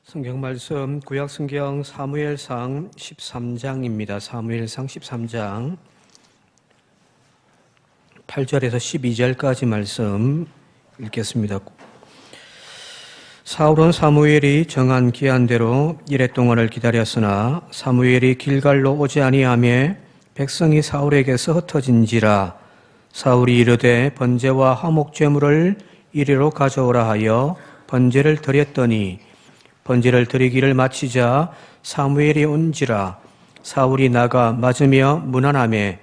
성경 말씀 구약 성경 사무엘상 13장입니다. 사무엘상 13장 8절에서 12절까지 말씀 읽겠습니다. 사울은 사무엘이 정한 기한대로 이레 동안을 기다렸으나 사무엘이 길갈로 오지 아니하며 백성이 사울에게서 흩어진지라. 사울이 이르되 번제와 화목제물을 이리로 가져오라 하여 번제를 드렸더니 번제를 드리기를 마치자 사무엘이 온지라. 사울이 나가 맞으며 문안하매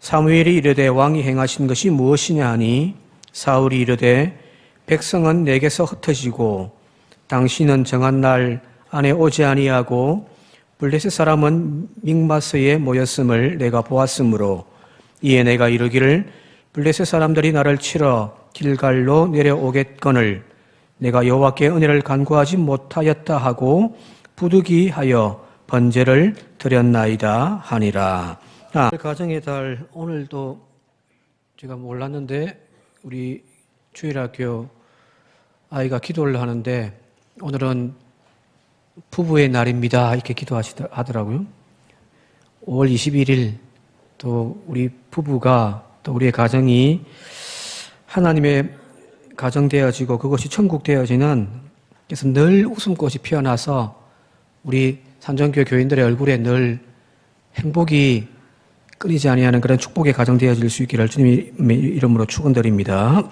사무엘이 이르되 왕이 행하신 것이 무엇이냐 하니 사울이 이르되 백성은 내게서 흩어지고 당신은 정한 날 안에 오지 아니하고 블레셋 사람은 믹마스에 모였음을 내가 보았으므로 이에 내가 이르기를 블레셋 사람들이 나를 치러 길갈로 내려오겠거늘 내가 여호와께 은혜를 간구하지 못하였다 하고 부득이하여 번제를 드렸나이다 하니라. 가정의 달 오늘도 제가 몰랐는데 우리 주일학교 아이가 기도를 하는데 오늘은 부부의 날입니다 이렇게 기도하더라고요. 5월 21일 또 우리 부부가 또 우리의 가정이 하나님의 가정되어지고 그것이 천국되어지는, 그래서 늘 웃음꽃이 피어나서 우리 산정교회 교인들의 얼굴에 늘 행복이 끊이지 아니하는 그런 축복의 가정되어질 수 있기를 주님의 이름으로 축원드립니다.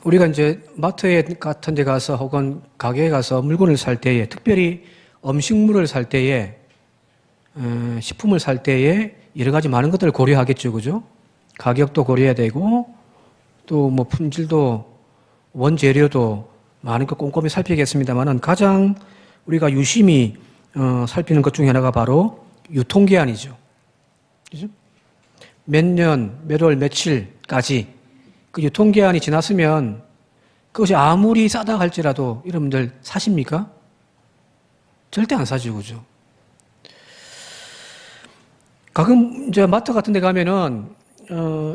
우리가 이제 마트 같은 데 가서 혹은 가게에 가서 물건을 살 때에, 특별히 음식물을 살 때에, 식품을 살 때에 여러 가지 많은 것들을 고려하겠죠, 그죠? 가격도 고려해야 되고 또 뭐 품질도 원재료도 많은 것 꼼꼼히 살피겠습니다만은 가장 우리가 유심히 살피는 것 중에 하나가 바로 유통기한이죠. 그죠? 몇 년, 몇 월, 며칠까지 그 유통기한이 지났으면 그것이 아무리 싸다 할지라도 여러분들 사십니까? 절대 안 사죠, 그죠? 가끔 이제 마트 같은 데 가면은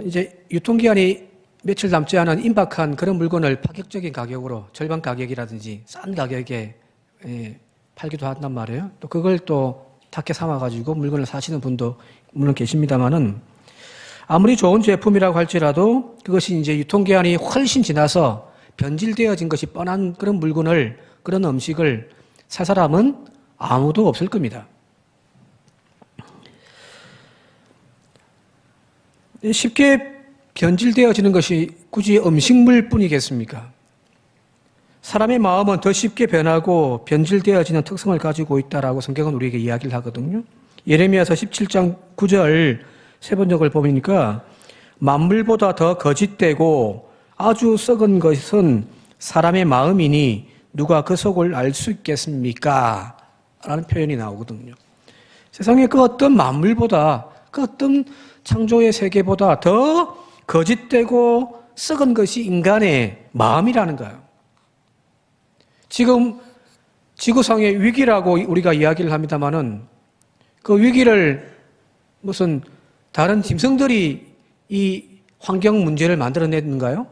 이제 유통기한이 며칠 남지 않은 임박한 그런 물건을 파격적인 가격으로 절반 가격이라든지 싼 가격에 팔기도 한단 말이에요. 또 그걸 또 탁해 삼아가지고 물건을 사시는 분도 물론 계십니다만은 아무리 좋은 제품이라고 할지라도 그것이 이제 유통기한이 훨씬 지나서 변질되어진 것이 뻔한 그런 물건을, 그런 음식을 살 사람은 아무도 없을 겁니다. 쉽게 변질되어지는 것이 굳이 음식물 뿐이겠습니까? 사람의 마음은 더 쉽게 변하고 변질되어지는 특성을 가지고 있다라고 성경은 우리에게 이야기를 하거든요. 예레미야서 17장 9절 세 번역을 보니까 만물보다 더 거짓되고 아주 썩은 것은 사람의 마음이니 누가 그 속을 알 수 있겠습니까? 라는 표현이 나오거든요. 세상에 그 어떤 만물보다, 그 어떤 창조의 세계보다 더 거짓되고 썩은 것이 인간의 마음이라는 거예요. 지금 지구상의 위기라고 우리가 이야기를 합니다마는 그 위기를 무슨 다른 짐승들이 이 환경 문제를 만들어냈는가요?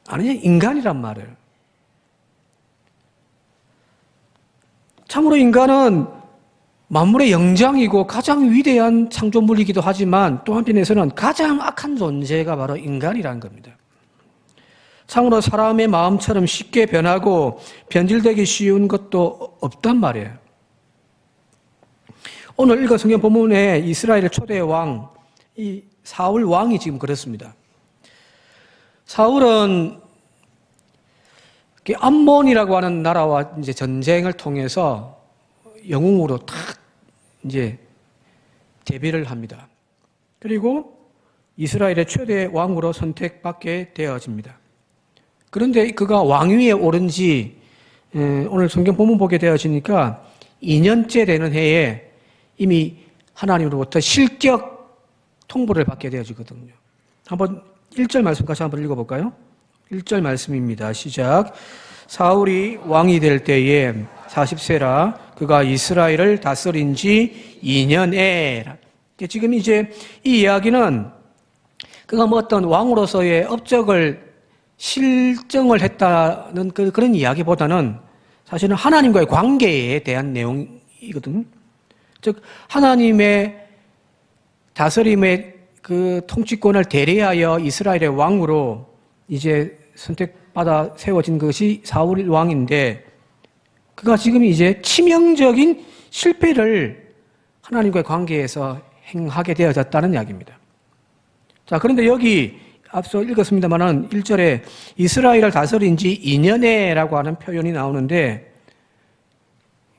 아니요, 인간이란 말이에요. 참으로 인간은 만물의 영장이고 가장 위대한 창조물이기도 하지만 또 한편에서는 가장 악한 존재가 바로 인간이라는 겁니다. 참으로 사람의 마음처럼 쉽게 변하고 변질되기 쉬운 것도 없단 말이에요. 오늘 읽은 성경 본문에 이스라엘의 초대 왕, 이 사울 왕이 지금 그렇습니다. 사울은 암몬이라고 하는 나라와 이제 전쟁을 통해서 영웅으로 탁 이제 데뷔를 합니다. 그리고 이스라엘의 최대 왕으로 선택받게 되어집니다. 그런데 그가 왕위에 오른 지 오늘 성경 본문 보게 되어지니까 2년째 되는 해에 이미 하나님으로부터 실격 통보를 받게 되어지거든요. 한번 1절 말씀 같이 한번 읽어볼까요? 1절 말씀입니다. 시작. 사울이 왕이 될 때에 40세라 그가 이스라엘을 다스린 지 2년에. 지금 이제 이 이야기는 그가 뭐 어떤 왕으로서의 업적을 실정을 했다는 그런 이야기보다는 사실은 하나님과의 관계에 대한 내용이거든. 즉 하나님의 다스림의 그 통치권을 대리하여 이스라엘의 왕으로 이제 선택받아 세워진 것이 사울 왕인데, 그가 지금 이제 치명적인 실패를 하나님과의 관계에서 행하게 되어졌다는 이야기입니다. 자, 그런데 여기 앞서 읽었습니다만은 1절에 이스라엘을 다스린 지 2년에라고 하는 표현이 나오는데,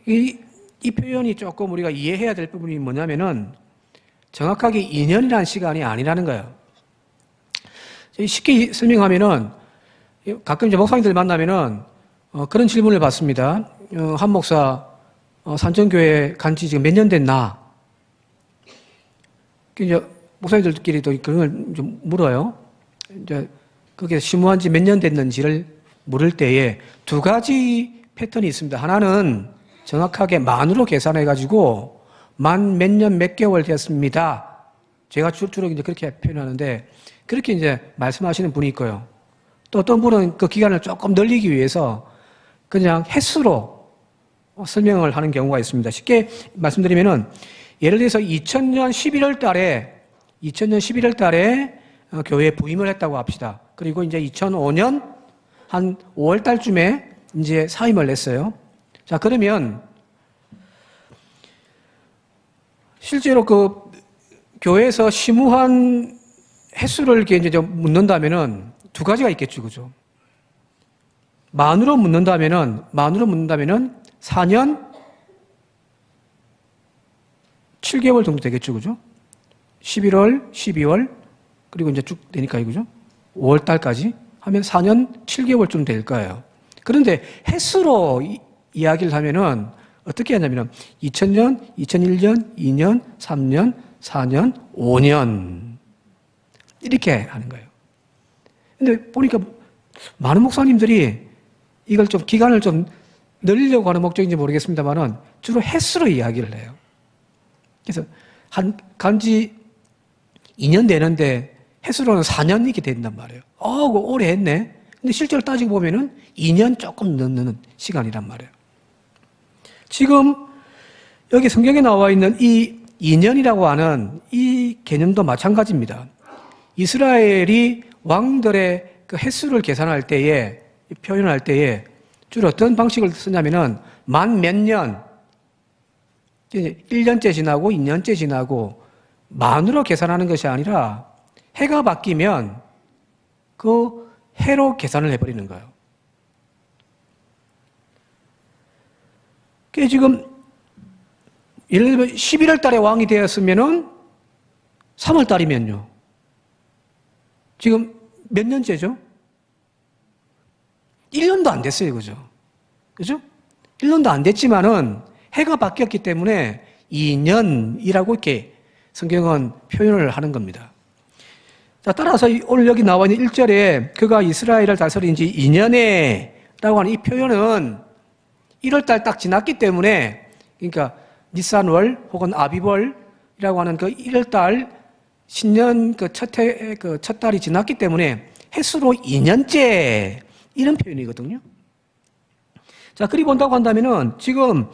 이 표현이 조금 우리가 이해해야 될 부분이 뭐냐면은 정확하게 2년이라는 시간이 아니라는 거예요. 쉽게 설명하면은 가끔 이제 목사님들 만나면은 그런 질문을 받습니다. 한 목사 산정교회 간지 지금 몇 년 됐나? 이제 목사님들끼리도 그런 걸 좀 물어요. 이제 그게 심무한 지 몇 년 됐는지를 물을 때에 두 가지 패턴이 있습니다. 하나는 정확하게 만으로 계산해가지고 만 몇 년 몇 개월 됐습니다. 제가 주로 이제 그렇게 표현하는데, 그렇게 이제 말씀하시는 분이 있고요. 또 어떤 분은 그 기간을 조금 늘리기 위해서 그냥 횟수로 설명을 하는 경우가 있습니다. 쉽게 말씀드리면은, 예를 들어서 2000년 11월 달에 교회에 부임을 했다고 합시다. 그리고 이제 2005년 한 5월 달쯤에 이제 사임을 했어요. 자, 그러면 실제로 그 교회에서 심우한 횟수를 이렇게 이제 좀 묻는다면은 두 가지가 있겠죠, 그죠? 만으로 묻는다면은 4년 7개월 정도 되겠죠, 그죠? 11월, 12월, 그리고 이제 쭉 되니까, 그죠? 5월 달까지 하면 4년 7개월쯤 될 거예요. 그런데 횟수로 이야기를 하면은 어떻게 하냐면은 2000년, 2001년, 2년, 3년, 4년, 5년 이렇게 하는 거예요. 근데 보니까 많은 목사님들이 이걸 좀 기간을 좀 늘리려고 하는 목적인지 모르겠습니다만은 주로 횟수로 이야기를 해요. 그래서 간지 2년 되는데 횟수로는 4년 이렇게 된단 말이에요. 그거 오래 했네. 근데 실제로 따지고 보면은 2년 조금 넘는 시간이란 말이에요. 지금 여기 성경에 나와 있는 이 2년이라고 하는 이 개념도 마찬가지입니다. 이스라엘이 왕들의 그 횟수를 계산할 때에, 표현할 때에 주로 어떤 방식을 쓰냐면은 만 몇 년, 1년째 지나고 2년째 지나고 만으로 계산하는 것이 아니라 해가 바뀌면 그 해로 계산을 해버리는 거예요. 그게 지금 예를 들면 11월 달에 왕이 되었으면은 3월 달이면요. 지금 몇 년째죠? 1년도 안 됐어요. 그죠? 그죠? 1년도 안 됐지만은 해가 바뀌었기 때문에 2년이라고 이렇게 성경은 표현을 하는 겁니다. 자, 따라서 오늘 여기 나와 있는 1절에 그가 이스라엘을 다스린 지 2년에 라고 하는 이 표현은 1월 달 딱 지났기 때문에, 그러니까 니산월 혹은 아비월이라고 하는 그 1월 달 신년 그 첫 달이 지났기 때문에 횟수로 2년째 이런 표현이거든요. 자, 그리 본다고 한다면은 지금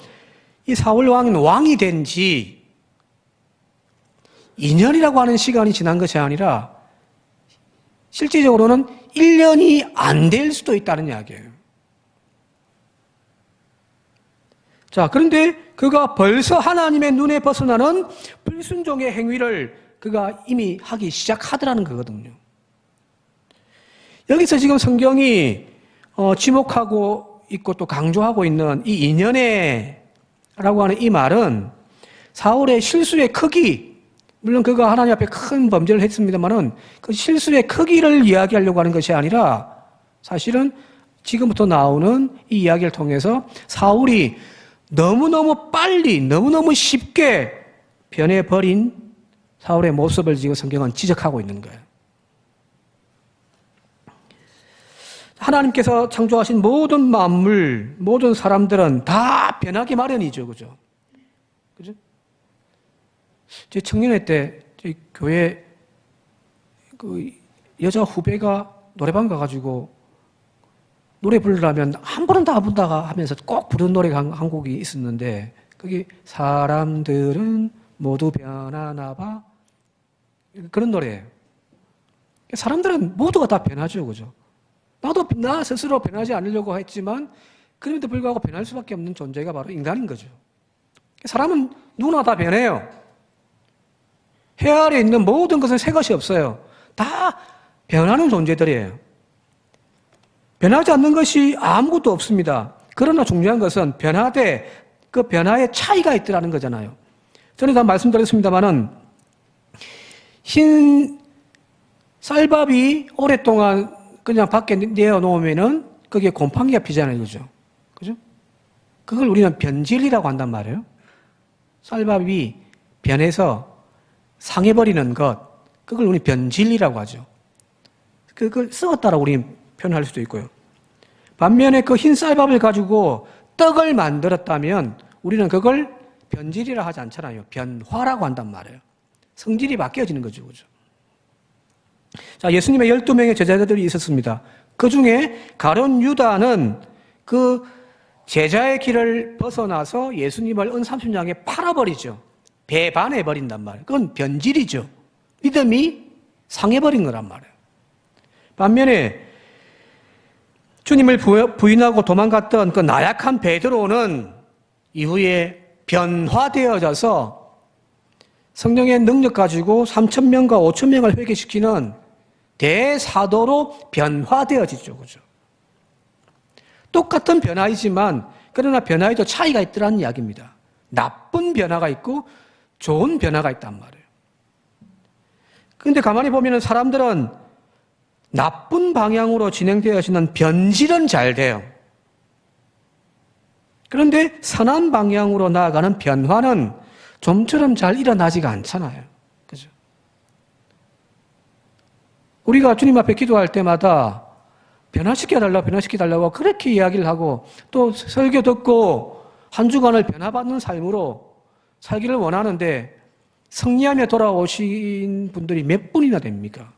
이 사울 왕은 왕이 된 지 2년이라고 하는 시간이 지난 것이 아니라 실질적으로는 1년이 안 될 수도 있다는 이야기예요. 자, 그런데 그가 벌써 하나님의 눈에 벗어나는 불순종의 행위를 그가 이미 하기 시작하더라는 거거든요. 여기서 지금 성경이 지목하고 있고 또 강조하고 있는 이 2년에라고 하는 이 말은 사울의 실수의 크기, 물론 그가 하나님 앞에 큰 범죄를 했습니다만은 그 실수의 크기를 이야기하려고 하는 것이 아니라 사실은 지금부터 나오는 이 이야기를 통해서 사울이 너무너무 빨리, 너무너무 쉽게 변해버린 사울의 모습을 지금 성경은 지적하고 있는 거예요. 하나님께서 창조하신 모든 만물, 모든 사람들은 다 변하기 마련이죠. 그죠? 그죠? 제 청년회 때, 저희 교회 그 여자 후배가 노래방 가가지고 노래 부르려면 한 번은 다 부르다가 하면서 꼭 부르는 노래가 한 곡이 있었는데 그게 사람들은 모두 변하나 봐. 그런 노래예요. 사람들은 모두가 다 변하죠. 그죠? 나도 나 스스로 변하지 않으려고 했지만 그럼에도 불구하고 변할 수밖에 없는 존재가 바로 인간인 거죠. 사람은 누구나 다 변해요. 해 아래 있는 모든 것은 새 것이 없어요. 다 변하는 존재들이에요. 변하지 않는 것이 아무것도 없습니다. 그러나 중요한 것은 변화되 그 변화에 차이가 있더라는 거잖아요. 전에도 말씀드렸습니다만은 흰 쌀밥이 오랫동안 그냥 밖에 내어놓으면은 거기에 곰팡이가 피잖아요. 그죠? 그죠? 그걸 우리는 변질이라고 한단 말이에요. 쌀밥이 변해서 상해버리는 것, 그걸 우리 변질이라고 하죠. 그걸 썩었다라고 우리 표현할 수도 있고요. 반면에 그 흰 쌀밥을 가지고 떡을 만들었다면 우리는 그걸 변질이라 하지 않잖아요. 변화라고 한단 말이에요. 성질이 바뀌어지는 거죠. 그죠? 자, 예수님의 12명의 제자들이 있었습니다. 그 중에 가룟 유다는 그 제자의 길을 벗어나서 예수님을 은삼순장에 팔아버리죠. 배반해버린단 말이에요. 그건 변질이죠. 믿음이 상해버린 거란 말이에요. 반면에 주님을 부인하고 도망갔던 그 나약한 베드로는 이후에 변화되어져서 성령의 능력 가지고 3,000명과 5,000명을 회개시키는 대사도로 변화되어지죠. 그죠? 똑같은 변화이지만 그러나 변화에도 차이가 있더라는 이야기입니다. 나쁜 변화가 있고 좋은 변화가 있단 말이에요. 그런데 가만히 보면 사람들은 나쁜 방향으로 진행되어지는 변질은 잘 돼요. 그런데 선한 방향으로 나아가는 변화는 좀처럼 잘 일어나지가 않잖아요. 그죠? 우리가 주님 앞에 기도할 때마다 변화시켜달라고 그렇게 이야기를 하고 또 설교 듣고 한 주간을 변화받는 삶으로 살기를 원하는데 승리하며 돌아오신 분들이 몇 분이나 됩니까?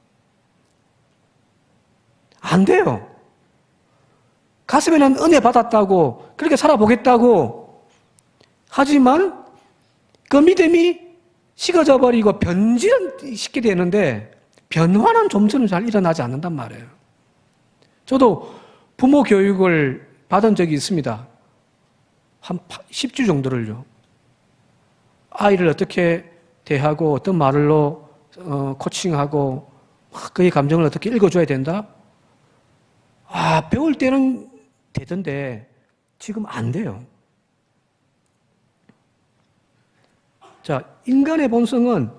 안 돼요. 가슴에는 은혜 받았다고 그렇게 살아보겠다고 하지만 그 믿음이 식어져 버리고 변질은 쉽게 되는데 변화는 좀처럼 잘 일어나지 않는단 말이에요. 저도 부모 교육을 받은 적이 있습니다. 한 10주 정도를요. 아이를 어떻게 대하고 어떤 말로 코칭하고 그의 감정을 어떻게 읽어줘야 된다? 배울 때는 되던데 지금 안 돼요. 자, 인간의 본성은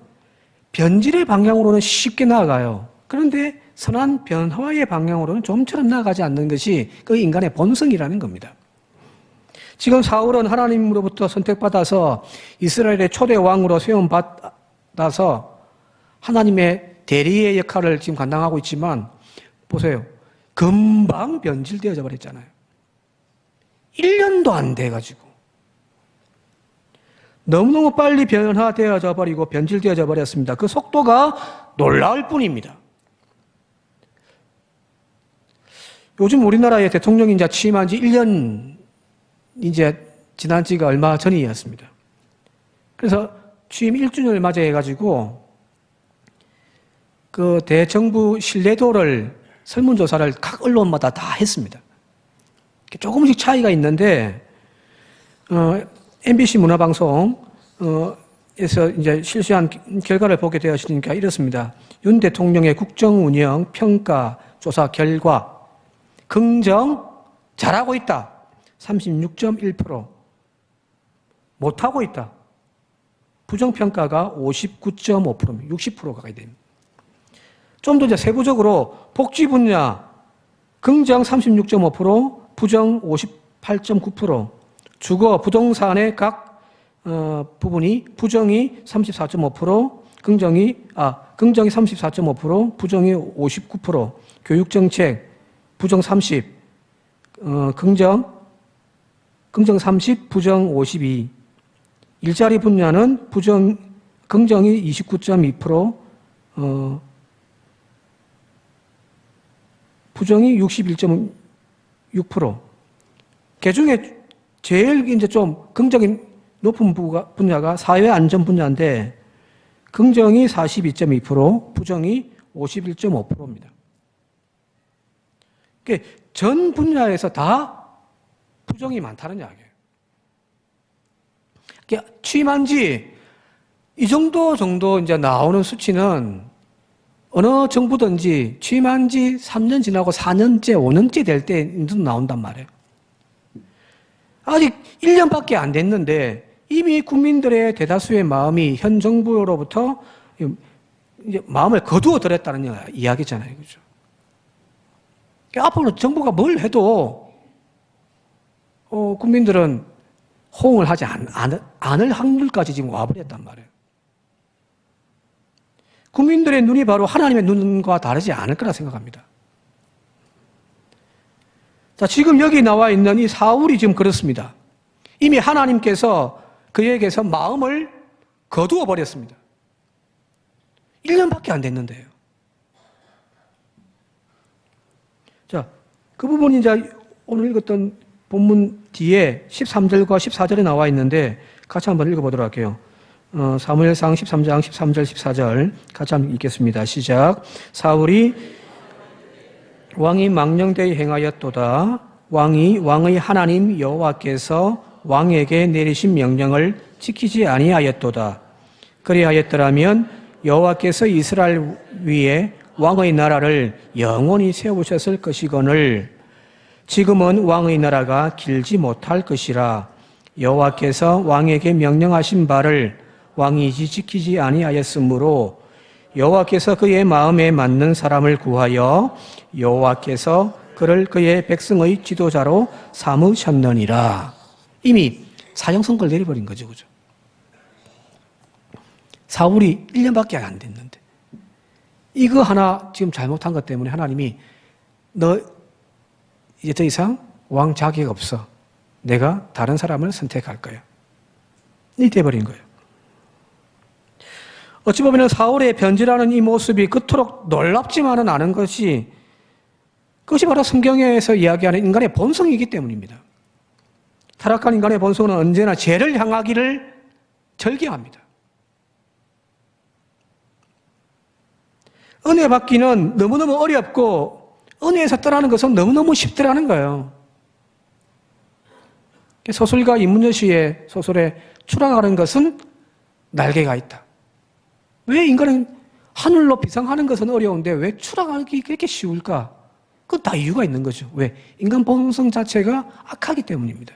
변질의 방향으로는 쉽게 나아가요. 그런데 선한 변화의 방향으로는 좀처럼 나아가지 않는 것이 그 인간의 본성이라는 겁니다. 지금 사울은 하나님으로부터 선택받아서 이스라엘의 초대 왕으로 세움받아서 하나님의 대리의 역할을 지금 감당하고 있지만 보세요. 금방 변질되어져 버렸잖아요. 1년도 안 돼가지고. 너무너무 빨리 변화되어져 버리고 변질되어져 버렸습니다. 그 속도가 놀라울 뿐입니다. 요즘 우리나라의 대통령이 이제 취임한 지 1년 이제 지난 지가 얼마 전이었습니다. 그래서 취임 1주년을 맞이해가지고 그 대정부 신뢰도를 설문조사를 각 언론마다 다 했습니다. 조금씩 차이가 있는데 MBC 문화방송에서 이제 실시한 결과를 보게 되었으니까 이렇습니다. 윤 대통령의 국정운영 평가 조사 결과 긍정 잘하고 있다. 36.1%. 못하고 있다. 부정평가가 59.5%입니다. 60%가 가까이 됩니다. 좀 더 이제 세부적으로 복지 분야 긍정 36.5%, 부정 58.9%, 주거, 부동산의 각 부분이 부정이 34.5%, 긍정이 34.5%, 부정이 59%, 교육정책 부정 30, 긍정 30, 부정 52. 일자리 분야는 긍정이 29.2%, 부정이 6%. 그 중에 제일 이제 좀 긍정이 높은 분야가 사회 안전 분야인데 긍정이 42.2%, 부정이 51.5%입니다. 그러니까 전 분야에서 다 부정이 많다는 이야기예요. 그러니까 취임한 지 이 정도 이제 나오는 수치는 어느 정부든지 취임한 지 3년 지나고 4년째, 5년째 될 때 나온단 말이에요. 아직 1년밖에 안 됐는데 이미 국민들의 대다수의 마음이 현 정부로부터 이제 마음을 거두어 들였다는 이야기잖아요. 그죠? 앞으로 정부가 뭘 해도 국민들은 호응을 하지 않을 확률까지 지금 와버렸단 말이에요. 국민들의 눈이 바로 하나님의 눈과 다르지 않을 거라 생각합니다. 자, 지금 여기 나와 있는 이 사울이 지금 그렇습니다. 이미 하나님께서 그에게서 마음을 거두어 버렸습니다. 1년밖에 안 됐는데요. 자, 그 부분이 이제 오늘 읽었던 본문 뒤에 13절과 14절에 나와 있는데 같이 한번 읽어보도록 할게요. 사무엘상 13장 13절 14절 같이 한번 읽겠습니다. 시작. 사울이 왕이 망령되이 행하였도다. 왕의 하나님 여호와께서 왕에게 내리신 명령을 지키지 아니하였도다. 그리하였더라면 여호와께서 이스라엘 위에 왕의 나라를 영원히 세우셨을 것이거늘 지금은 왕의 나라가 길지 못할 것이라. 여호와께서 왕에게 명령하신 바를 왕이 지키지 아니하였으므로 여호와께서 그의 마음에 맞는 사람을 구하여 여호와께서 그를 그의 백성의 지도자로 삼으셨느니라. 이미 사형 선고를 내려버린 거죠. 그죠? 사울이 1년밖에 안 됐는데 이거 하나 지금 잘못한 것 때문에 하나님이 너 이제 더 이상 왕 자격 없어. 내가 다른 사람을 선택할 거야. 이렇게 돼버린 거예요. 어찌 보면 사울의 변질하는 이 모습이 그토록 놀랍지만은 않은 것이 그것이 바로 성경에서 이야기하는 인간의 본성이기 때문입니다. 타락한 인간의 본성은 언제나 죄를 향하기를 절개합니다. 은혜 받기는 너무너무 어렵고 은혜에서 떠나는 것은 너무너무 쉽더라는 거예요. 소설가 이문여 씨의 소설에 추락하는 것은 날개가 있다. 왜 인간은 하늘로 비상하는 것은 어려운데 왜 추락하기 그렇게 쉬울까? 그건 다 이유가 있는 거죠. 왜? 인간 본성 자체가 악하기 때문입니다.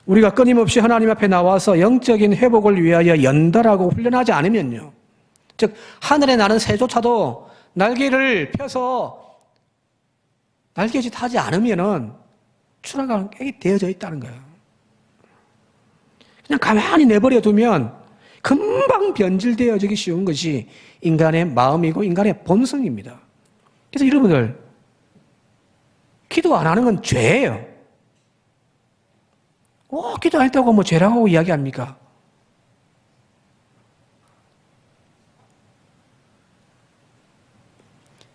우리가 끊임없이 하나님 앞에 나와서 영적인 회복을 위하여 연달하고 훈련하지 않으면요. 즉 하늘에 나는 새조차도 날개를 펴서 날개짓 하지 않으면은 추락하게 되어져 있다는 거예요. 그냥 가만히 내버려 두면 금방 변질되어지기 쉬운 것이 인간의 마음이고 인간의 본성입니다. 그래서 여러분들 기도 안 하는 건 죄예요. 기도 안 했다고 뭐 죄라고 이야기합니까?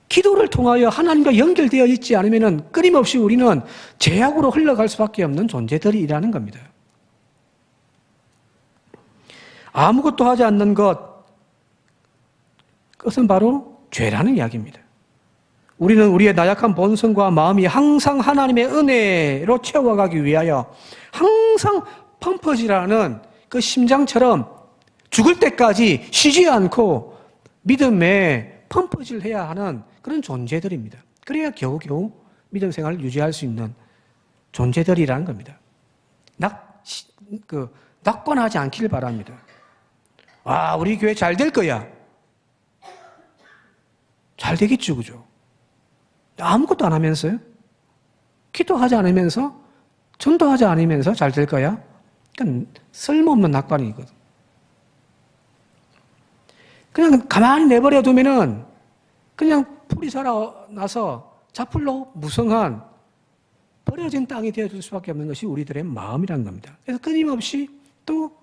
기도를 통하여 하나님과 연결되어 있지 않으면 끊임없이 우리는 죄악으로 흘러갈 수밖에 없는 존재들이라는 겁니다. 아무것도 하지 않는 그것은 바로 죄라는 이야기입니다. 우리는 우리의 나약한 본성과 마음이 항상 하나님의 은혜로 채워가기 위하여 항상 펌퍼지라는 그 심장처럼 죽을 때까지 쉬지 않고 믿음에 펌퍼질 해야 하는 그런 존재들입니다. 그래야 겨우겨우 믿음 생활을 유지할 수 있는 존재들이라는 겁니다. 낙관하지 않기를 바랍니다. 우리 교회 잘 될 거야. 잘 되겠죠, 그죠? 아무것도 안 하면서요? 기도하지 않으면서, 전도하지 않으면서 잘 될 거야? 그건 쓸모없는 낙관이거든. 그냥 가만히 내버려 두면은 그냥 풀이 자라나서 자풀로 무성한 버려진 땅이 되어줄 수밖에 없는 것이 우리들의 마음이라는 겁니다. 그래서 끊임없이 또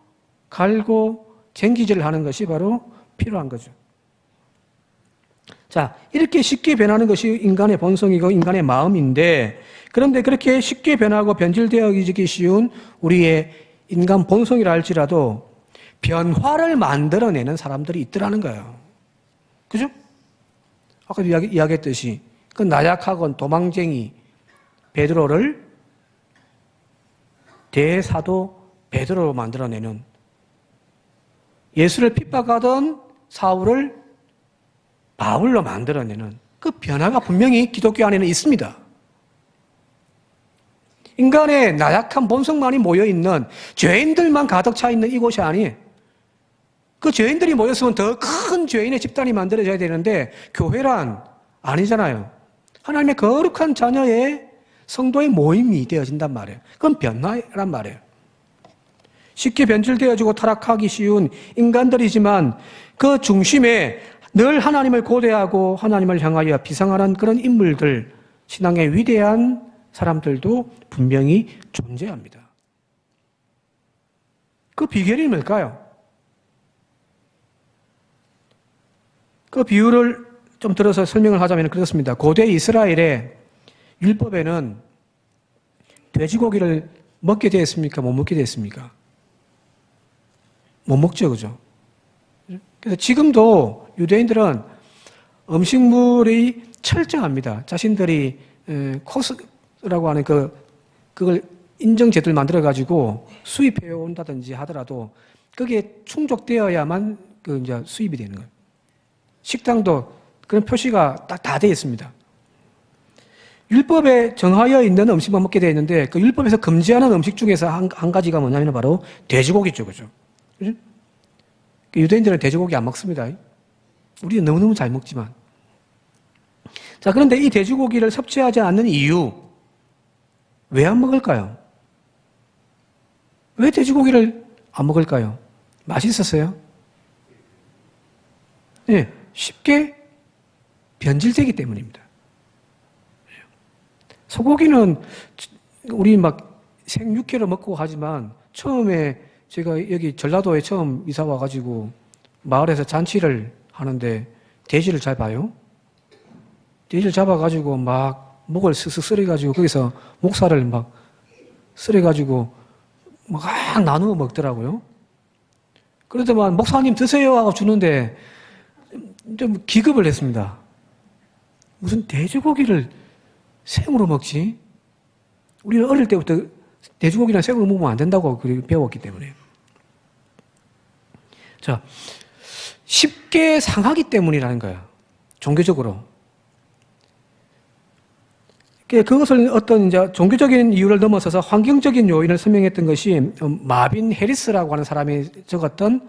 갈고 쟁기질을 하는 것이 바로 필요한 거죠. 자, 이렇게 쉽게 변하는 것이 인간의 본성이고 인간의 마음인데, 그런데 그렇게 쉽게 변하고 변질되어지기 쉬운 우리의 인간 본성이라 할지라도 변화를 만들어내는 사람들이 있더라는 거예요. 그죠? 아까 이야기했듯이 그 나약하건 도망쟁이 베드로를 대사도 베드로로 만들어내는, 예수를 핍박하던 사울을 바울로 만들어내는 그 변화가 분명히 기독교 안에는 있습니다. 인간의 나약한 본성만이 모여있는, 죄인들만 가득 차 있는 이곳이 아니에요. 그 죄인들이 모였으면 더 큰 죄인의 집단이 만들어져야 되는데 교회란 아니잖아요. 하나님의 거룩한 자녀의 성도의 모임이 되어진단 말이에요. 그건 변화란 말이에요. 쉽게 변질되어지고 타락하기 쉬운 인간들이지만 그 중심에 늘 하나님을 고대하고 하나님을 향하여 비상하는 그런 인물들, 신앙의 위대한 사람들도 분명히 존재합니다. 그 비결이 뭘까요? 그 비유를 좀 들어서 설명을 하자면 그렇습니다. 고대 이스라엘의 율법에는 돼지고기를 먹게 되었습니까? 못 먹게 되었습니까? 못 먹죠, 그죠? 그래서 지금도 유대인들은 음식물이 철저합니다. 자신들이 코스라고 하는 그걸 인정제도를 만들어가지고 수입해 온다든지 하더라도 그게 충족되어야만 이제 수입이 되는 거예요. 식당도 그런 표시가 딱 다 되어 있습니다. 율법에 정하여 있는 음식만 먹게 되어 있는데 그 율법에서 금지하는 음식 중에서 한 가지가 뭐냐면 바로 돼지고기죠, 그죠? 유대인들은 돼지고기 안 먹습니다. 우리는 너무너무 잘 먹지만. 자, 그런데 이 돼지고기를 섭취하지 않는 이유, 왜 안 먹을까요? 왜 돼지고기를 안 먹을까요? 맛있었어요? 네, 쉽게 변질되기 때문입니다. 소고기는 우리 막 생육회로 먹고 하지만 처음에 제가 여기 전라도에 처음 이사 와가지고 마을에서 잔치를 하는데 돼지를 잡아요. 돼지를 잡아가지고 막 목을 쓱쓱 썰어가지고 거기서 목살을 막 썰어가지고 막 나누어 먹더라고요. 그러더만 목사님 드세요 하고 주는데 좀 기겁을 했습니다. 무슨 돼지고기를 생으로 먹지? 우리는 어릴 때부터 돼지고기는 생으로 먹으면 안 된다고 배웠기 때문에. 자, 쉽게 상하기 때문이라는 거예요. 종교적으로. 그것을 어떤 이제 종교적인 이유를 넘어서서 환경적인 요인을 설명했던 것이 마빈 해리스라고 하는 사람이 적었던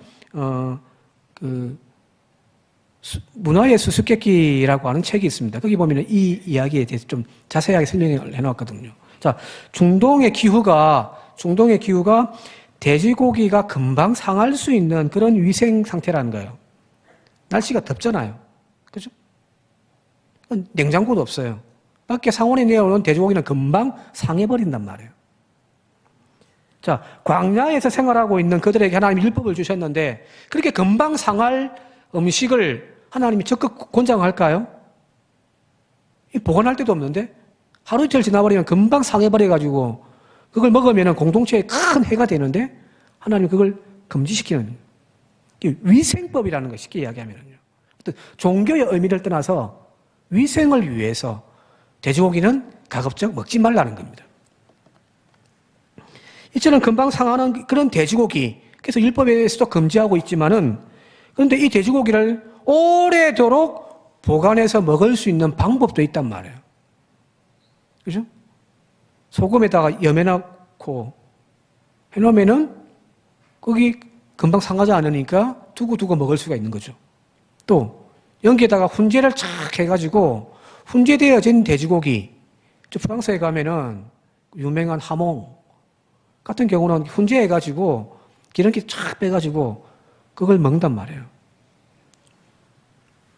문화의 수수께끼라고 하는 책이 있습니다. 거기 보면 이 이야기에 대해서 좀 자세하게 설명을 해놓았거든요. 자, 중동의 기후가 돼지고기가 금방 상할 수 있는 그런 위생 상태라는 거예요. 날씨가 덥잖아요. 그죠? 냉장고도 없어요. 밖에 상온에 내어놓은 돼지고기는 금방 상해버린단 말이에요. 자, 광야에서 생활하고 있는 그들에게 하나님이 율법을 주셨는데 그렇게 금방 상할 음식을 하나님이 적극 권장할까요? 보관할 데도 없는데 하루 이틀 지나버리면 금방 상해버려가지고 그걸 먹으면 공동체에 큰 해가 되는데 하나님이 그걸 금지시키는 위생법이라는 거 쉽게 이야기하면요. 종교의 의미를 떠나서 위생을 위해서 돼지고기는 가급적 먹지 말라는 겁니다. 이처럼 금방 상하는 그런 돼지고기, 그래서 율법에서도 금지하고 있지만은 그런데 이 돼지고기를 오래도록 보관해서 먹을 수 있는 방법도 있단 말이에요. 그죠? 소금에다가 염해놓고 해놓으면은 거기 금방 상하지 않으니까 두고 먹을 수가 있는 거죠. 또 여기에다가 훈제를 착 해가지고 훈제되어진 돼지고기, 프랑스에 가면은 유명한 하몽 같은 경우는 훈제해가지고 기름기 쫙 빼가지고 그걸 먹는단 말이에요.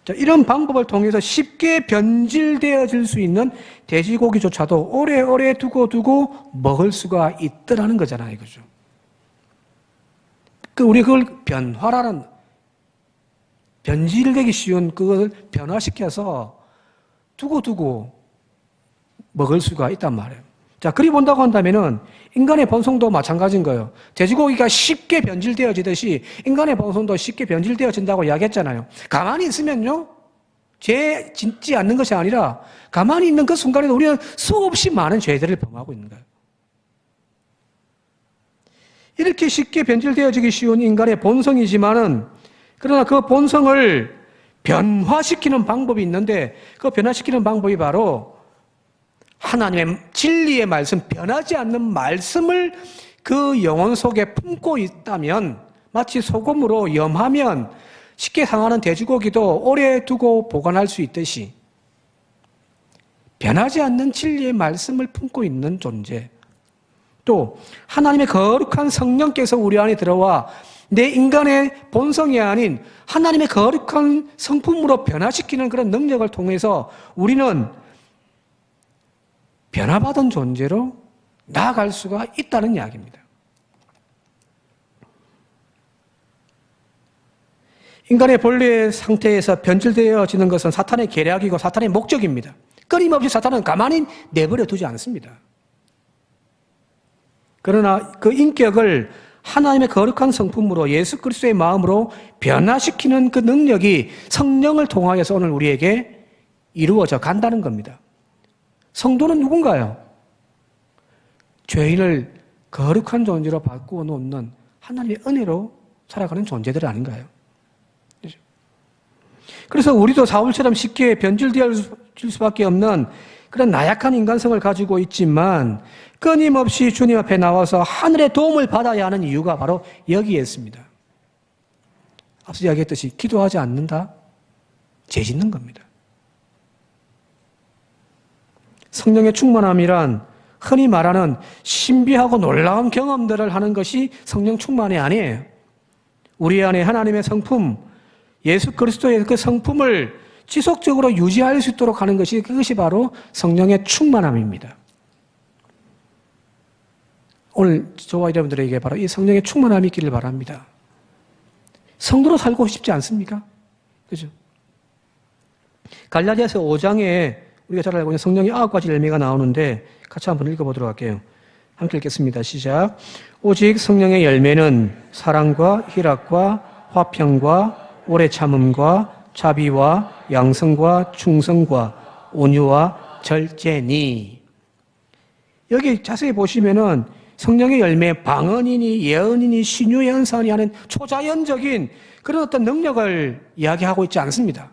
자, 이런 방법을 통해서 쉽게 변질되어질 수 있는 돼지고기조차도 오래오래 두고 먹을 수가 있더라는 거잖아요. 그죠? 우리 그걸 변화라는, 변질되기 쉬운 그걸 변화시켜서 두고두고 먹을 수가 있단 말이에요. 자, 그리 본다고 한다면은 인간의 본성도 마찬가지인 거예요. 돼지고기가 쉽게 변질되어지듯이 인간의 본성도 쉽게 변질되어진다고 이야기했잖아요. 가만히 있으면요, 죄 짓지 않는 것이 아니라 가만히 있는 그 순간에도 우리는 수없이 많은 죄들을 범하고 있는 거예요. 이렇게 쉽게 변질되어지기 쉬운 인간의 본성이지만은, 그러나 그 본성을 변화시키는 방법이 있는데, 그 변화시키는 방법이 바로 하나님의 진리의 말씀, 변하지 않는 말씀을 그 영혼 속에 품고 있다면, 마치 소금으로 염하면 쉽게 상하는 돼지고기도 오래 두고 보관할 수 있듯이, 변하지 않는 진리의 말씀을 품고 있는 존재, 또 하나님의 거룩한 성령께서 우리 안에 들어와 내 인간의 본성이 아닌 하나님의 거룩한 성품으로 변화시키는 그런 능력을 통해서 우리는 변화받은 존재로 나아갈 수가 있다는 이야기입니다. 인간의 본래의 상태에서 변질되어지는 것은 사탄의 계략이고 사탄의 목적입니다. 끊임없이 사탄은 가만히 내버려 두지 않습니다. 그러나 그 인격을 하나님의 거룩한 성품으로 예수 그리스도의 마음으로 변화시키는 그 능력이 성령을 통하여서 오늘 우리에게 이루어져 간다는 겁니다. 성도는 누군가요? 죄인을 거룩한 존재로 바꾸어 놓는 하나님의 은혜로 살아가는 존재들 아닌가요? 그래서 우리도 사울처럼 쉽게 변질되어질 수밖에 없는 그런 나약한 인간성을 가지고 있지만 끊임없이 주님 앞에 나와서 하늘의 도움을 받아야 하는 이유가 바로 여기에 있습니다. 앞서 이야기했듯이 기도하지 않는다? 죄 짓는 겁니다. 성령의 충만함이란 흔히 말하는 신비하고 놀라운 경험들을 하는 것이 성령 충만이 아니에요. 우리 안에 하나님의 성품, 예수 그리스도의 그 성품을 지속적으로 유지할 수 있도록 하는 것이, 그것이 바로 성령의 충만함입니다. 오늘 저와 여러분들에게 바로 이 성령의 충만함이 있기를 바랍니다. 성도로 살고 싶지 않습니까? 그죠? 갈라디아서 5장에 우리가 잘 알고 있는 성령의 9가지 열매가 나오는데 같이 한번 읽어보도록 할게요. 함께 읽겠습니다. 시작. 오직 성령의 열매는 사랑과 희락과 화평과 오래 참음과 자비와 양성과 충성과 온유와 절제니. 여기 자세히 보시면은 성령의 열매, 방언이니 예언이니 신유연사니 하는 초자연적인 그런 어떤 능력을 이야기하고 있지 않습니다.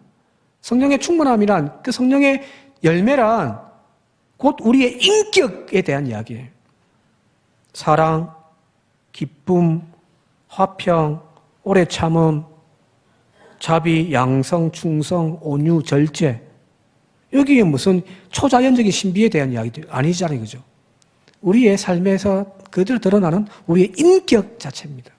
성령의 충만함이란, 그 성령의 열매란 곧 우리의 인격에 대한 이야기예요. 사랑, 기쁨, 화평, 오래 참음, 자비, 양성, 충성, 온유, 절제. 여기에 무슨 초자연적인 신비에 대한 이야기도 아니잖아요. 그죠? 우리의 삶에서 그대로 드러나는 우리의 인격 자체입니다.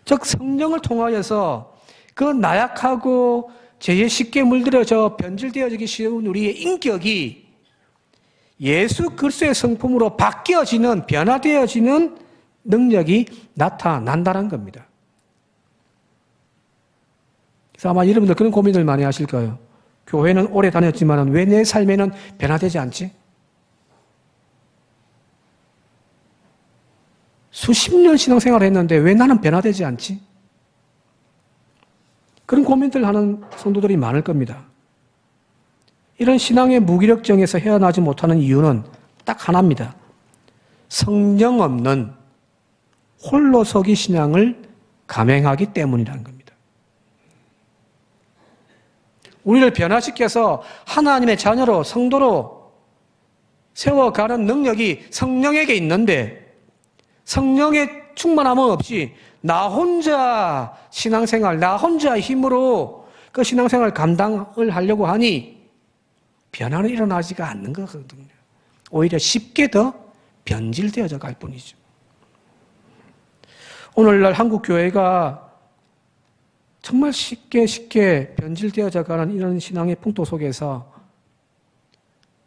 즉, 성령을 통하여서 그 나약하고 죄에 쉽게 물들어져 변질되어지기 쉬운 우리의 인격이 예수 그리스도의 성품으로 바뀌어지는, 변화되어지는 능력이 나타난다는 겁니다. 그래서 아마 여러분들 그런 고민을 많이 하실 거예요. 교회는 오래 다녔지만 왜 내 삶에는 변화되지 않지? 수십 년 신앙생활을 했는데 왜 나는 변화되지 않지? 그런 고민들 하는 성도들이 많을 겁니다. 이런 신앙의 무기력증에서 헤어나지 못하는 이유는 딱 하나입니다. 성령 없는 홀로서기 신앙을 감행하기 때문이라는 겁니다. 우리를 변화시켜서 하나님의 자녀로, 성도로 세워가는 능력이 성령에게 있는데, 성령의 충만함은 없이 나 혼자 신앙생활, 나 혼자 힘으로 그 신앙생활 감당을 하려고 하니 변화는 일어나지가 않는 거거든요. 오히려 쉽게 더 변질되어져 갈 뿐이죠. 오늘날 한국 교회가 정말 쉽게 변질되어져 가는 이런 신앙의 풍토 속에서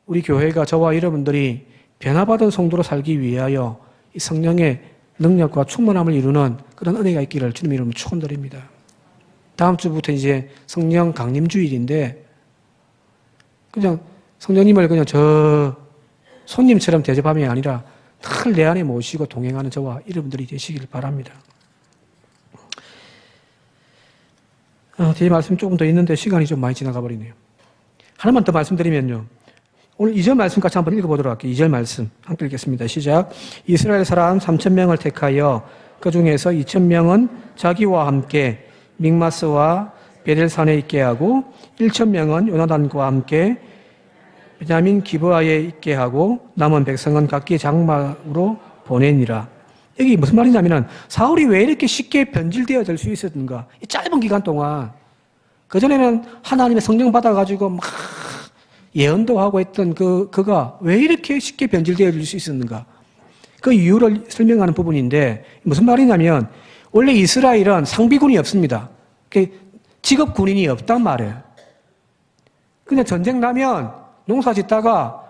우리 교회가, 저와 여러분들이 변화받은 성도로 살기 위하여 이 성령의 능력과 충만함을 이루는 그런 은혜가 있기를 주님 이름으로 축원드립니다. 다음 주부터 이제 성령 강림주일인데 그냥 성령님을 그냥 저 손님처럼 대접함이 아니라 늘 내 안에 모시고 동행하는 저와 여러분들이 되시길 바랍니다. 뒤에 말씀 조금 더 있는데 시간이 좀 많이 지나가 버리네요. 하나만 더 말씀드리면요. 오늘 2절 말씀 같이 한번 읽어보도록 할게요. 2절 말씀 함께 읽겠습니다. 시작. 이스라엘 사람 3,000명을 택하여 그 중에서 2,000명은 자기와 함께 믹마스와 베델산에 있게 하고 1,000명은 요나단과 함께 베냐민 기브아에 있게 하고 남은 백성은 각기 장막으로 보내니라. 여기 무슨 말이냐면은 사울이 왜 이렇게 쉽게 변질되어질 수 있었는가? 이 짧은 기간 동안 그전에는 하나님의 성령 받아가지고 막 예언도 하고 했던 그가 왜 이렇게 쉽게 변질되어질 수 있었는가? 그 이유를 설명하는 부분인데 무슨 말이냐면 원래 이스라엘은 상비군이 없습니다. 직업 군인이 없단 말이에요. 그냥 전쟁 나면 농사 짓다가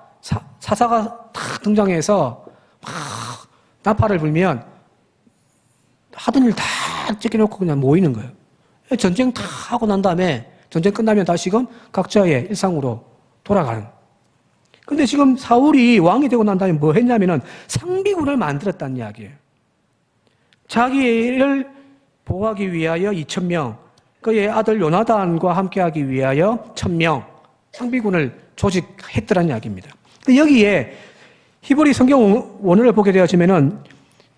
사사가 탁 등장해서 막 나팔을 불면 하던 일 다 찢겨놓고 그냥 모이는 거예요. 전쟁 다 하고 난 다음에 전쟁 끝나면 다시금 각자의 일상으로 돌아가는. 근데 지금 사울이 왕이 되고 난 다음에 뭐 했냐면은 상비군을 만들었다는 이야기예요. 자기를 보호하기 위하여 2,000명, 그의 아들 요나단과 함께하기 위하여 1,000명 상비군을 조직했더라는 이야기입니다. 여기에 히브리 성경 원어를 보게 되어지면은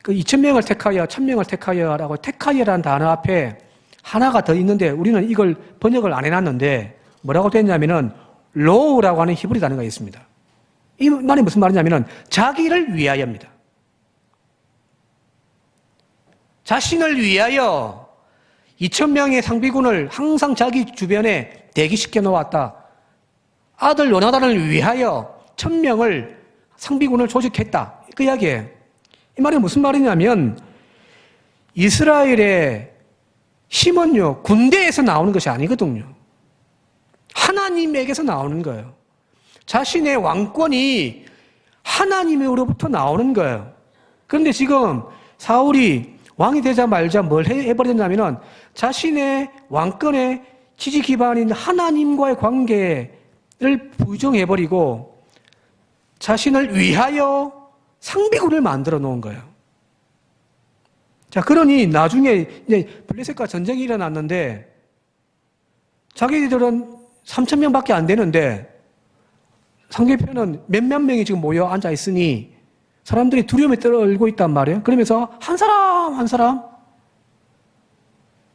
그 2,000명을 택하여 1,000명을 택하여라고 택하여라는 단어 앞에 하나가 더 있는데 우리는 이걸 번역을 안 해놨는데 뭐라고 됐냐면은 로우라고 하는 히브리 단어가 있습니다. 이 말이 무슨 말이냐면은 자기를 위하여입니다. 자신을 위하여 2,000명의 상비군을 항상 자기 주변에 대기시켜 놓았다. 아들 요나단을 위하여 1,000명을 상비군을 조직했다. 그 이야기예요. 이 말이 무슨 말이냐면 이스라엘의 힘은요 군대에서 나오는 것이 아니거든요. 하나님에게서 나오는 거예요. 자신의 왕권이 하나님으로부터 나오는 거예요. 그런데 지금 사울이 왕이 되자 말자 뭘 해버렸냐면은 자신의 왕권의 지지 기반인 하나님과의 관계를 부정해버리고 자신을 위하여 상비군을 만들어 놓은 거예요. 자, 그러니 나중에 이제 블레셋과 전쟁이 일어났는데 자기들은 3,000명밖에 안 되는데 상대편은 몇몇 명이 지금 모여 앉아 있으니 사람들이 두려움에 떨고 있단 말이에요. 그러면서 한 사람 한 사람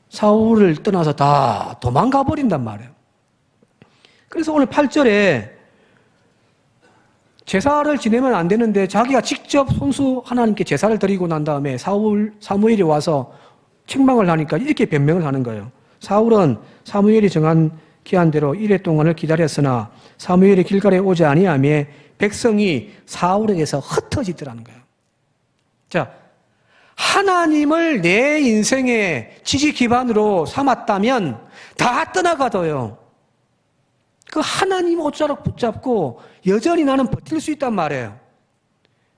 사울을 떠나서 다 도망가 버린단 말이에요. 그래서 오늘 8절에 제사를 지내면 안 되는데 자기가 직접 손수 하나님께 제사를 드리고 난 다음에 사무엘이 와서 책망을 하니까 이렇게 변명을 하는 거예요. 사울은 사무엘이 정한 기한대로 1회 동안을 기다렸으나 사무엘이 길갈에 오지 아니하며 백성이 사울에게서 흩어지더라는 거예요. 자, 하나님을 내 인생의 지지 기반으로 삼았다면 다 떠나가도요. 그 하나님 옷자락 붙잡고 여전히 나는 버틸 수 있단 말이에요.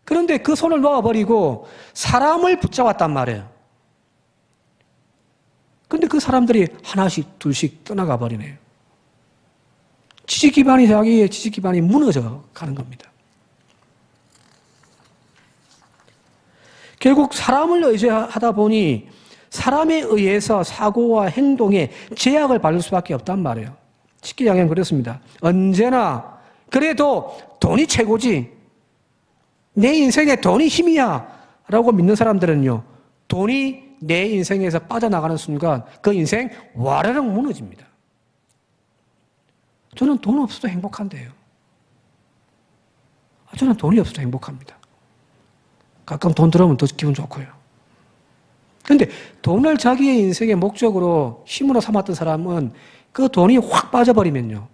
그런데 그 손을 놓아버리고 사람을 붙잡았단 말이에요. 그런데 그 사람들이 하나씩 둘씩 떠나가 버리네요. 자기의 지지 기반이 무너져 가는 겁니다. 결국 사람을 의지하다 보니 사람에 의해서 사고와 행동에 제약을 받을 수밖에 없단 말이에요. 쉽게 이야기하면 그렇습니다. 언제나 그래도 돈이 최고지. 내 인생에 돈이 힘이야 라고 믿는 사람들은요. 돈이 내 인생에서 빠져나가는 순간 그 인생 와르륵 무너집니다. 저는 돈 없어도 행복한데요. 저는 돈이 없어도 행복합니다. 가끔 돈 들어오면 더 기분 좋고요. 그런데 돈을 자기의 인생의 목적으로 힘으로 삼았던 사람은 그 돈이 확 빠져버리면요.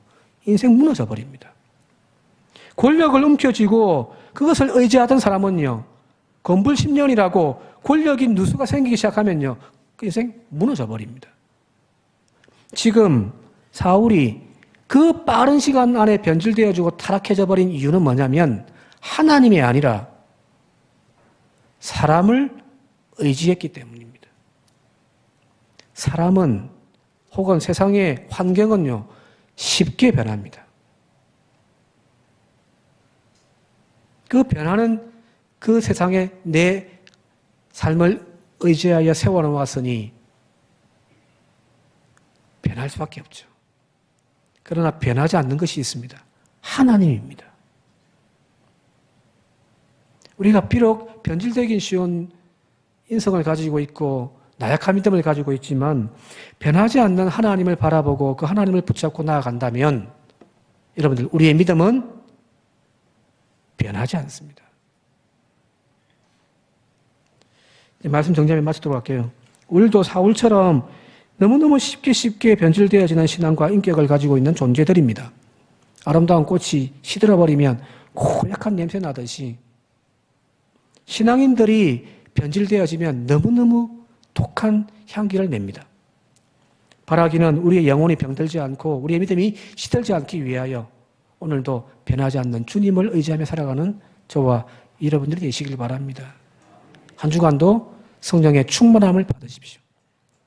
인생 무너져 버립니다. 권력을 움켜쥐고 그것을 의지하던 사람은요. 건불 10년이라고 권력이 누수가 생기기 시작하면요. 그 인생 무너져 버립니다. 지금 사울이 그 빠른 시간 안에 변질되어지고 타락해져 버린 이유는 뭐냐면 하나님이 아니라 사람을 의지했기 때문입니다. 사람은 혹은 세상의 환경은요, 쉽게 변합니다. 그 변화는 그 세상에 내 삶을 의지하여 세워놓았으니 변할 수밖에 없죠. 그러나 변하지 않는 것이 있습니다. 하나님입니다. 우리가 비록 변질되긴 쉬운 인성을 가지고 있고 나약한 믿음을 가지고 있지만 변하지 않는 하나님을 바라보고 그 하나님을 붙잡고 나아간다면 여러분들 우리의 믿음은 변하지 않습니다. 말씀 정리하면 마치도록 할게요. 우리도 사울처럼 너무너무 쉽게 변질되어지는 신앙과 인격을 가지고 있는 존재들입니다. 아름다운 꽃이 시들어버리면 고약한 냄새 나듯이 신앙인들이 변질되어지면 너무너무 독한 향기를 냅니다. 바라기는 우리의 영혼이 병들지 않고 우리의 믿음이 시들지 않기 위하여 오늘도 변하지 않는 주님을 의지하며 살아가는 저와 여러분들이 되시길 바랍니다. 한 주간도 성령의 충만함을 받으십시오.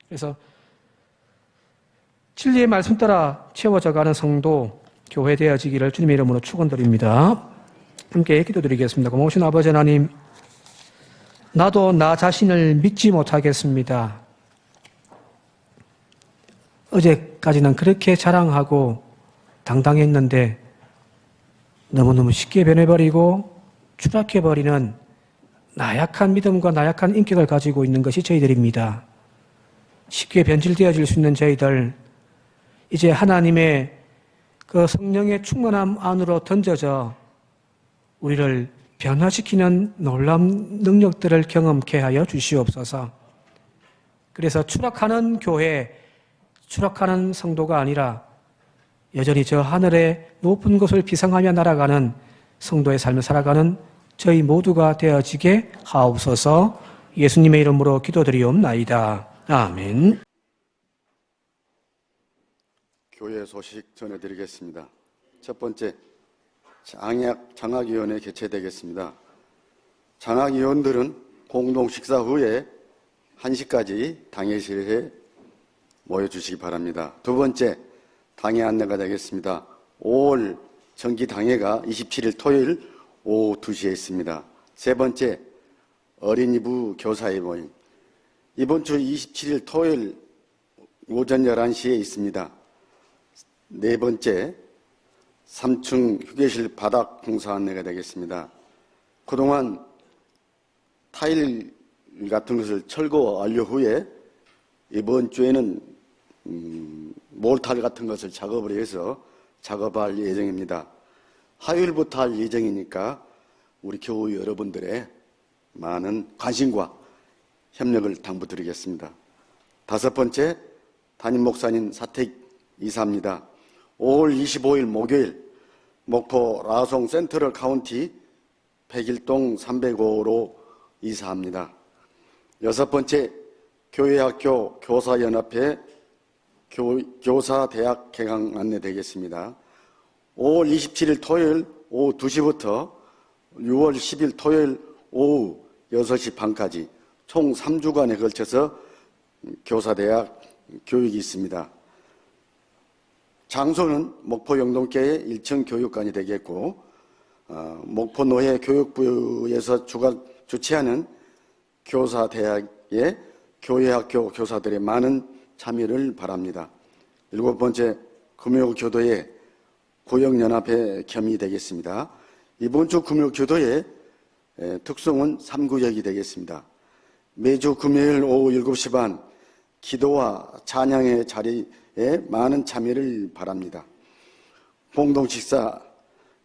그래서 진리의 말씀 따라 채워져가는 성도, 교회 되어지기를 주님의 이름으로 축원드립니다. 함께 기도드리겠습니다. 고마우신 아버지 하나님, 나도 나 자신을 믿지 못하겠습니다. 어제까지는 그렇게 자랑하고 당당했는데 너무너무 쉽게 변해버리고 추락해버리는 나약한 믿음과 나약한 인격을 가지고 있는 것이 저희들입니다. 쉽게 변질되어질 수 있는 저희들, 이제 하나님의 그 성령의 충만함 안으로 던져져 우리를 변화시키는 놀라운 능력들을 경험케 하여 주시옵소서. 그래서 추락하는 교회, 추락하는 성도가 아니라 여전히 저 하늘의 높은 곳을 비상하며 날아가는 성도의 삶을 살아가는 저희 모두가 되어지게 하옵소서. 예수님의 이름으로 기도드리옵나이다. 아멘. 교회 소식 전해드리겠습니다. 첫 번째, 장학위원회 개최되겠습니다. 장학위원들은 공동 식사 후에 1시까지 당회실에 모여주시기 바랍니다. 두 번째, 당회 안내가 되겠습니다. 5월 정기 당회가 27일 토요일 오후 2시에 있습니다. 세 번째, 어린이부 교사의 모임. 이번 주 27일 토요일 오전 11시에 있습니다. 네 번째, 3층 휴게실 바닥 공사 안내가 되겠습니다. 그동안 타일 같은 것을 철거 완료 후에 이번 주에는 몰탈 같은 것을 작업을 해서 작업할 예정입니다. 화요일부터 할 예정이니까 우리 교우 여러분들의 많은 관심과 협력을 당부드리겠습니다. 다섯 번째, 담임 목사님 사택 이사입니다. 5월 25일 목요일 목포 라송 센트럴 카운티 101동 305호로 이사합니다. 여섯 번째, 교회학교 교사연합회 교사대학 개강 안내되겠습니다. 5월 27일 토요일 오후 2시부터 6월 10일 토요일 오후 6시 반까지 총 3주간에 걸쳐서 교사대학 교육이 있습니다. 장소는 목포 영동교회 1층 교육관이 되겠고 목포노회 교육부에서 주최하는 교사대학의 교회학교 교사들의 많은 참여를 바랍니다. 일곱 번째, 금요교도의 구역연합회 겸이 되겠습니다. 이번 주 금요교도의 특성은 3구역이 되겠습니다. 매주 금요일 오후 7시 반 기도와 찬양의 자리에 많은 참여를 바랍니다. 공동식사,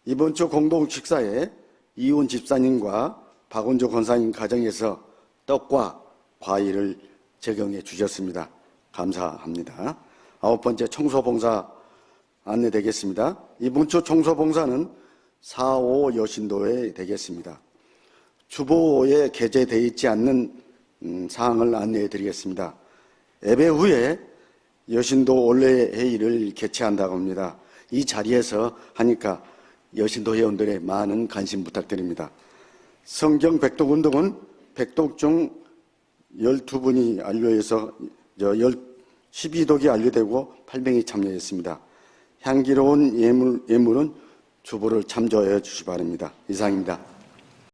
이번 주 공동식사에 이훈 집사님과 박원조 권사님 가정에서 떡과 과일을 제공해 주셨습니다. 감사합니다. 아홉 번째, 청소봉사 안내되겠습니다. 이번 주 청소봉사는 4.5 여신도에 되겠습니다. 주보에 게재되어 있지 않는 사항을 안내해 드리겠습니다. 예배 후에 여신도 원래회의를 개최한다고 합니다. 이 자리에서 하니까 여신도 회원들의 많은 관심 부탁드립니다. 성경 백독운동은 백독 중 12분이 안료해서 12독이 안리되고 8명이 참여했습니다. 향기로운 예물은 주보를 참조해 주시기 바랍니다. 이상입니다.